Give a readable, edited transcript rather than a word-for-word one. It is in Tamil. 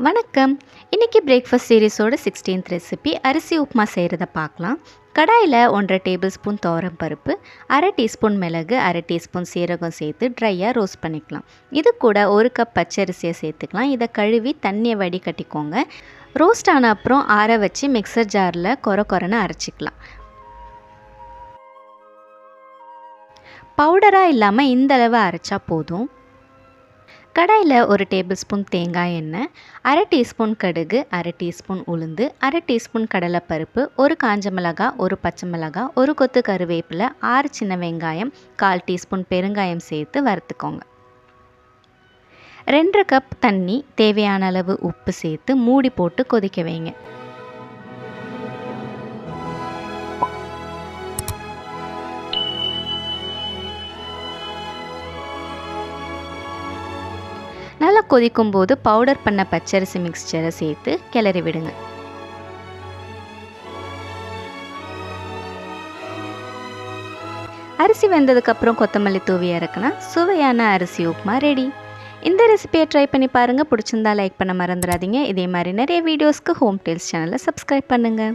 வணக்கம். இன்றைக்கி பிரேக்ஃபாஸ்ட் சீரிஸோட 16th ரெசிபி அரிசி உப்புமா செய்கிறத பார்க்கலாம். கடாயில் 1.5 டேபிள் ஸ்பூன் துவரம் பருப்பு, 1/2 டீஸ்பூன் மிளகு, 1/2 டீஸ்பூன் சீரகம் சேர்த்து ட்ரையாக ரோஸ்ட் பண்ணிக்கலாம். இது கூட 1 கப் பச்சரிசியை சேர்த்துக்கலாம். இதை கழுவி தண்ணியை வடிகட்டிக்கோங்க. ரோஸ்ட் ஆன அப்புறம் ஆற வச்சு மிக்சர் ஜாரில் கொரன்னு அரைச்சிக்கலாம். பவுடராக இல்லாமல் இந்தளவு அரைச்சா போதும். கடாயில் 1 டேபிள் ஸ்பூன் தேங்காய் எண்ணெய், 1/2 டீஸ்பூன் கடுகு, 1/2 டீஸ்பூன் உளுந்து, 1/2 டீஸ்பூன் கடலைப்பருப்பு, 1 காஞ்ச மிளகாய், 1 பச்சை மிளகாய், 1 கொத்து கருவேப்பிலை, 6 சின்ன வெங்காயம், 1/4 டீஸ்பூன் பெருங்காயம் சேர்த்து வறுத்துக்கோங்க. 2 கப் தண்ணி, தேவையான அளவு உப்பு சேர்த்து மூடி போட்டு கொதிக்க வைங்க. நல்லா கொதிக்கும் போது பவுடர் பண்ண பச்சரிசி மிக்ஸ்சரை சேர்த்து கிளறி விடுங்க. அரிசி வெந்ததுக்கப்புறம் கொத்தமல்லி தூவி இறக்குனா சுவையான அரிசி உப்புமா ரெடி. இந்த ரெசிபியை ட்ரை பண்ணி பாருங்கள். பிடிச்சிருந்தா லைக் பண்ண மறந்துடாதீங்க. இதே மாதிரி நிறைய வீடியோஸ்க்கு ஹோம் டேல்ஸ் சேனலை சப்ஸ்கிரைப் பண்ணுங்கள்.